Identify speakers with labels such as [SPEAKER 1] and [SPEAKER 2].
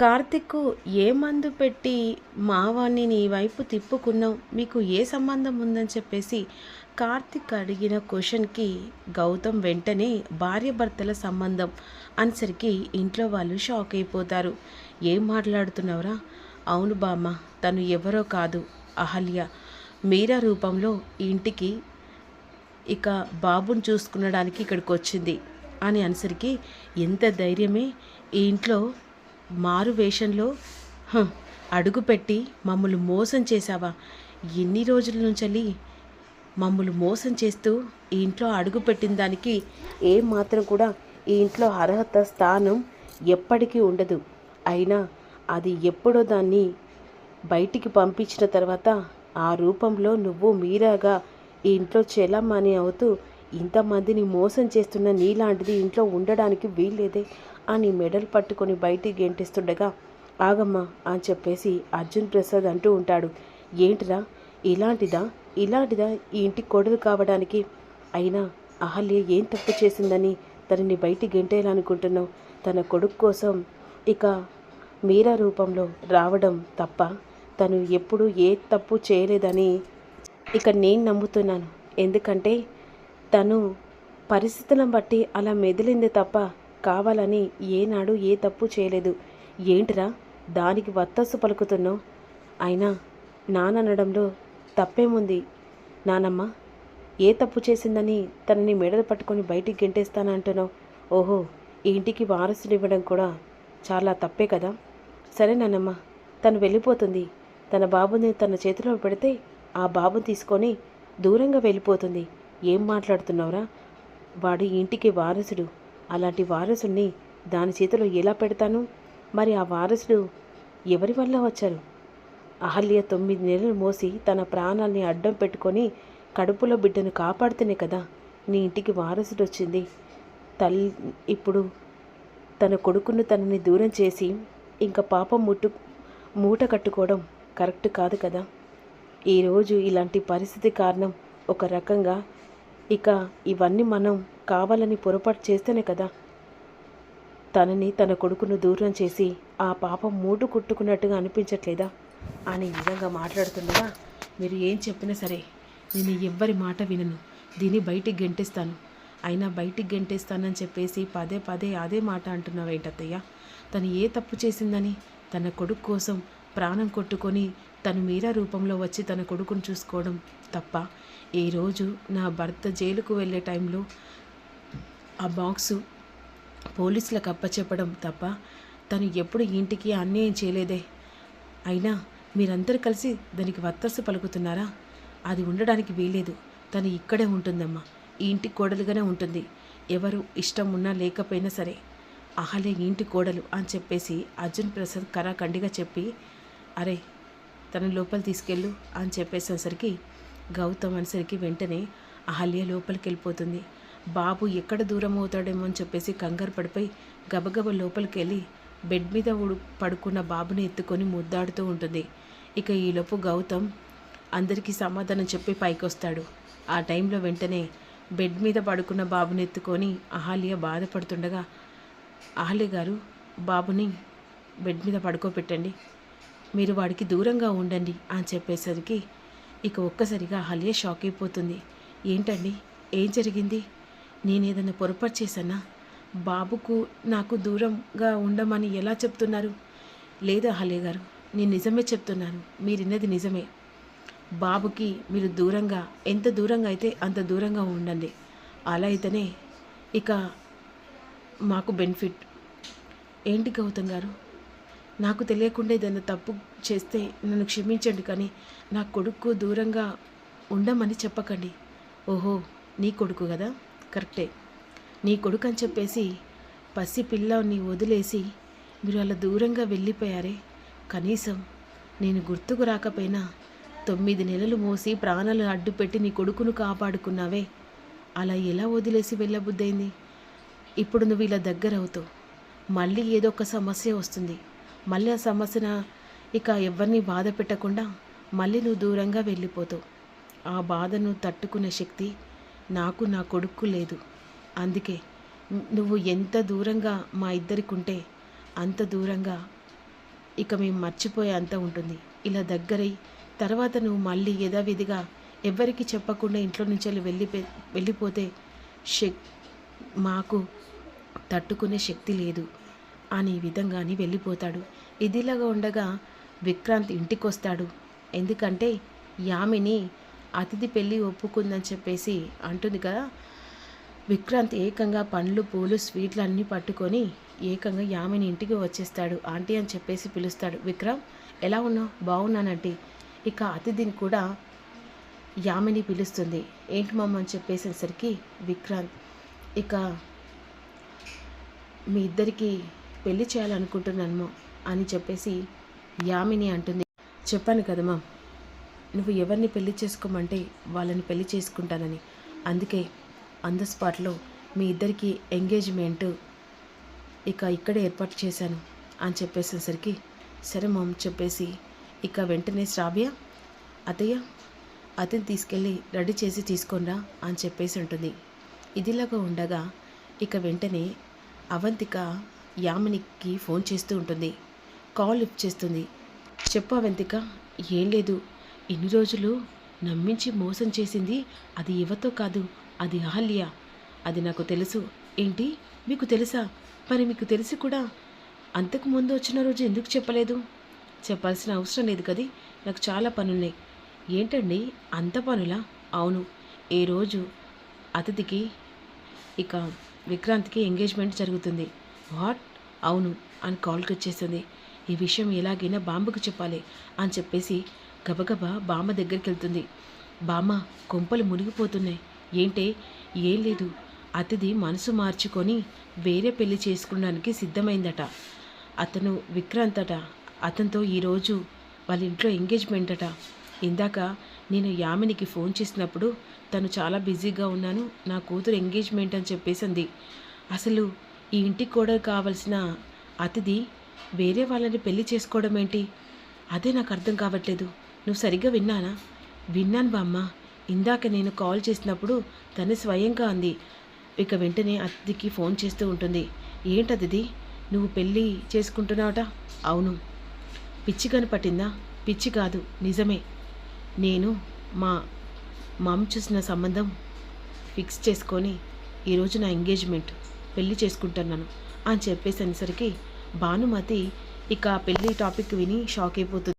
[SPEAKER 1] కార్తిక్కు ఏ మందు పెట్టి మావాణ్ణి నీ వైపు తిప్పుకున్నావు, మీకు ఏ సంబంధం ఉందని చెప్పేసి కార్తిక్ అడిగిన క్వశ్చన్కి గౌతమ్ వెంటనే భార్యాభర్తల సంబంధం అనేసరికి ఇంట్లో వాళ్ళు షాక్ అయిపోతారు. ఏం మాట్లాడుతున్నావురా? అవును బామ్మ, తను ఎవరో కాదు, అహల్య మీరా రూపంలో ఈ ఇంటికి ఇక బాబుని చూసుకునడానికి ఇక్కడికి వచ్చింది అని అనేసరికి ఎంత ధైర్యమే ఈ ఇంట్లో మారు వేషంలో అడుగుపెట్టి మమ్మల్ని మోసం చేశావా? ఎన్ని రోజుల నుంచి మమ్మల్ని మోసం చేస్తూ ఈ ఇంట్లో అడుగుపెట్టిన దానికి మాత్రం కూడా ఈ ఇంట్లో అర్హత స్థానం ఎప్పటికీ ఉండదు. అయినా అది ఎప్పుడో దాన్ని బయటికి పంపించిన తర్వాత ఆ రూపంలో నువ్వు మీరాగా ఈ ఇంట్లో చెలమ్మని అవుతూ ఇంతమందిని మోసం చేస్తున్న నీలాంటిది ఇంట్లో ఉండడానికి వీల్లేదే అని మెడల్ పట్టుకొని బయటికి గెంటిస్తుండగా ఆగమ్మా అని చెప్పేసి అర్జున్ ప్రసాద్ అంటూ ఉంటాడు. ఏంటిరా, ఇలాంటిదా ఈ ఇంటికి కొడుకు కావడానికి? అయినా అహల్య ఏం తప్పు చేసిందని తనని బయటికి గెంటేయాలనుకుంటున్నావు? తన కొడుకు కోసం ఇక మీరా రూపంలో రావడం తప్ప తను ఎప్పుడూ ఏ తప్పు చేయలేదని ఇక నేను నమ్ముతున్నాను. ఎందుకంటే తను పరిస్థితులను బట్టి అలా మెదిలింది తప్ప కావాలని ఏనాడు ఏ తప్పు చేయలేదు. ఏంటిరా దానికి వత్తస్సు పలుకుతున్నావు? అయినా నాననడంలో తప్పేముంది నానమ్మ? ఏ తప్పు చేసిందని తనని మెడలు పట్టుకొని బయటికి గెంటేస్తానంటున్నావు? ఓహో, ఈ ఇంటికి వారసుని ఇవ్వడం కూడా చాలా తప్పే కదా. సరే నానమ్మ, తను వెళ్ళిపోతుంది. తన బాబుని తన చేతిలో పెడితే ఆ బాబుని తీసుకొని దూరంగా వెళ్ళిపోతుంది. ఏం మాట్లాడుతున్నావురా? వాడు ఇంటికి వారసుడు. అలాంటి వారసుని దాని చేతిలో ఎలా పెడతాను? మరి ఆ వారసుడు ఎవరి వల్ల వచ్చారు? అహల్య 9 నెలలు మోసి తన ప్రాణాల్ని అడ్డం పెట్టుకొని కడుపులో బిడ్డను కాపాడుతూనే కదా నీ ఇంటికి వారసుడు వచ్చింది. ఇప్పుడు తన కొడుకును తనని దూరం చేసి ఇంకా పాపం మూట కట్టుకోవడం కరెక్ట్ కాదు కదా. ఈరోజు ఇలాంటి పరిస్థితి కారణం ఒక రకంగా ఇక ఇవన్నీ మనం కావాలని పొరపాటు చేస్తేనే కదా తనని తన కొడుకును దూరం చేసి ఆ పాపం మూటు కుట్టుకున్నట్టుగా అనిపించట్లేదా అని విధంగా మాట్లాడుతుండగా, మీరు ఏం చెప్పినా సరే నేను ఎవ్వరి మాట వినను, దీన్ని బయటికి గెంటేస్తాను. అయినా బయటికి గెంటేస్తానని చెప్పేసి పదే పదే అదే మాట అంటున్నావు ఏంటత్తయ్య? తను ఏ తప్పు చేసిందని తన కొడుకు కోసం ప్రాణం కొట్టుకొని తను మీరా రూపంలో వచ్చి తన కొడుకును చూసుకోవడం తప్ప, ఈరోజు నా భర్త జైలుకు వెళ్ళే టైంలో ఆ బాక్సు పోలీసులకు అప్పచెప్పడం తప్ప తను ఎప్పుడు ఇంటికి అన్యాయం చేయలేదే. అయినా మీరందరూ కలిసి దానికి వత్తస్సు పలుకుతున్నారా? అది ఉండడానికి వీలేదు. తను ఇక్కడే ఉంటుందమ్మా, ఈ ఇంటి కోడలుగానే ఉంటుంది. ఎవరు ఇష్టం ఉన్నా లేకపోయినా సరే అహల్య ఇంటి కోడలు అని చెప్పేసి అర్జున్ ప్రసాద్ కరాఖండిగా చెప్పి, అరే తన లోపల తీసుకెళ్ళు అని చెప్పేసేసరికి గౌతమ్ అనేసరికి వెంటనే అహల్య లోపలికి వెళ్ళిపోతుంది. బాబు ఎక్కడ దూరం అవుతాడేమో అని చెప్పేసి కంగారు పడిపోయి గబగబ లోపలికి వెళ్ళి బెడ్ మీద పడుకున్న బాబుని ఎత్తుకొని ముద్దాడుతూ ఉంటుంది. ఇక ఈలోపు గౌతమ్ అందరికీ సమాధానం చెప్పి పైకి వస్తాడు. ఆ టైంలో వెంటనే బెడ్ మీద పడుకున్న బాబుని ఎత్తుకొని అహల్య బాధపడుతుండగా, అహల్య గారు బాబుని బెడ్ మీద పడుకోబెట్టండి, మీరు వాడికి దూరంగా ఉండండి అని చెప్పేసరికి ఇక ఒక్కసారిగా అహల్య షాక్ అయిపోతుంది. ఏంటండి, ఏం జరిగింది? నేను ఏదైనా పొరపాటు చేశానా? బాబుకు నాకు దూరంగా ఉండమని ఎలా చెప్తున్నారు? లేదు అహల్య గారు, నేను నిజమే చెప్తున్నాను, మీరిన్నది నిజమే. బాబుకి మీరు దూరంగా, ఎంత దూరంగా అయితే అంత దూరంగా ఉండండి. అలా అయితేనే ఇక మాకు బెనిఫిట్. ఏంటి గౌతమ్ గారు, నాకు తెలియకుండా ఏదైనా తప్పు చేస్తే నన్ను క్షమించండి, కానీ నా కొడుకు దూరంగా ఉండమని చెప్పకండి. ఓహో, నీ కొడుకు కదా, కరెక్టే. నీ కొడుకు అని చెప్పేసి పసి పిల్లని వదిలేసి మీరు అలా దూరంగా వెళ్ళిపోయారే. కనీసం నేను గుర్తుకు రాకపోయినా 9 నెలలు మోసి ప్రాణాలు అడ్డుపెట్టి నీ కొడుకును కాపాడుకున్నావే, అలా ఎలా వదిలేసి వెళ్ళబుద్దయింది? ఇప్పుడు నువ్వు ఇలా దగ్గర అవుతావు, మళ్ళీ ఏదో ఒక సమస్య వస్తుంది. మళ్ళీ ఆ సమస్యన ఇక ఎవరిని బాధ పెట్టకుండా మళ్ళీ నువ్వు దూరంగా వెళ్ళిపోతావు. ఆ బాధను తట్టుకునే శక్తి నాకు నా కొడుకు లేదు. అందుకే నువ్వు ఎంత దూరంగా మా ఇద్దరికి ఉంటే అంత దూరంగా ఇక మేము మర్చిపోయే అంత ఉంటుంది. ఇలా దగ్గరై తర్వాత నువ్వు మళ్ళీ యథావిధిగా ఎవ్వరికీ చెప్పకుండా ఇంట్లో నుంచి వెళ్ళిపోతే శక్ మాకు తట్టుకునే శక్తి లేదు అని విధంగాని వెళ్ళిపోతాడు. ఇదిలాగా ఉండగా విక్రాంత్ ఇంటికొస్తాడు. ఎందుకంటే యామిని అతిథి పెళ్ళి ఒప్పుకుందని చెప్పేసి అంటుంది కదా. విక్రాంత్ ఏకంగా పండ్లు పూలు స్వీట్లు అన్నీ పట్టుకొని ఏకంగా యామిని ఇంటికి వచ్చేస్తాడు. ఆంటీ అని చెప్పేసి పిలుస్తాడు. విక్రమ్ ఎలా ఉన్నావు? బాగున్నానంటీ. ఇక అతిథిని కూడా యామిని పిలుస్తుంది. ఏంటి మమ్మ అని చెప్పేసేసరికి విక్రాంత్ ఇక మీ ఇద్దరికి పెళ్లి చేయాలనుకుంటున్నాను అని చెప్పేసి యామిని అంటుంది. చెప్పాను కదా మా, నువ్వు ఎవరిని పెళ్లి చేసుకోమంటే వాళ్ళని పెళ్లి చేసుకుంటానని. అందుకే ఆన్ ద స్పాట్లో మీ ఇద్దరికి ఎంగేజ్మెంట్ ఇక్కడే ఏర్పాటు చేశాను అని చెప్పేసేసరికి సరే మామ్ చెప్పేసి ఇక వెంటనే శ్రావ్య అతయ్య అతన్ని తీసుకెళ్ళి రెడీ చేసి తీసుకొనిరా అని చెప్పేసి ఉంటుంది. ఇదిలాగా ఉండగా ఇక వెంటనే అవంతిక యామినికి ఫోన్ చేస్తూ ఉంటుంది. కాల్ లిఫ్ట్ చేస్తుంది. చెప్పు అవంతిక. ఏం లేదు, ఇన్ని రోజులు నమ్మించి మోసం చేసింది అది యువతో కాదు, అది అహల్య. అది నాకు తెలుసు. ఏంటి మీకు తెలుసా? మరి మీకు తెలిసి కూడా అంతకు ముందు వచ్చిన రోజు ఎందుకు చెప్పలేదు? చెప్పాల్సిన అవసరం లేదు కదీ, నాకు చాలా పనున్నాయి. ఏంటండి అంత పనులా? అవును, ఏ రోజు అతిథికి ఇక విక్రాంత్కి ఎంగేజ్మెంట్ జరుగుతుంది. వాట్? అవును అని కాల్కి వచ్చేసింది. ఈ విషయం ఎలాగైనా బాంబుకు చెప్పాలి అని చెప్పేసి గబగబా బామ్మ దగ్గరికి వెళ్తుంది. బామ్మ కొంపలు మునిగిపోతున్నాయి. ఏంటే? ఏం లేదు, అతిథి మనసు మార్చుకొని వేరే పెళ్లి చేసుకోవడానికి సిద్ధమైందట. అతను విక్రాంత్ అట. అతనితో ఈరోజు వాళ్ళ ఇంట్లో ఎంగేజ్మెంట్ అట. ఇందాక నేను యామినికి ఫోన్ చేసినప్పుడు తను చాలా బిజీగా ఉన్నాను, నా కూతురు ఎంగేజ్మెంట్ అని చెప్పేసింది. అసలు ఈ ఇంటికి కూడా కావలసిన అతిథి వేరే వాళ్ళని పెళ్లి చేసుకోవడం ఏంటి? అదే నాకు అర్థం కావట్లేదు. నువ్వు సరిగ్గా విన్నానా? విన్నాను బామ్మ. ఇందాక నేను కాల్ చేసినప్పుడు తను స్వయంగా అంది. ఇక వెంటనే అతిథికి ఫోన్ చేస్తూ ఉంటుంది. ఏంటతిథి, నువ్వు పెళ్ళి చేసుకుంటున్నావట? అవును. పిచ్చి కనపట్టిందా? పిచ్చి కాదు, నిజమే. నేను మా మమ్ చూసిన సంబంధం ఫిక్స్ చేసుకొని ఈరోజు నా ఎంగేజ్మెంట్ పెళ్ళి చేసుకుంటున్నాను అని చెప్పేసరికి భానుమతి ఇక పెళ్ళి టాపిక్ విని షాక్ అయిపోతుంది.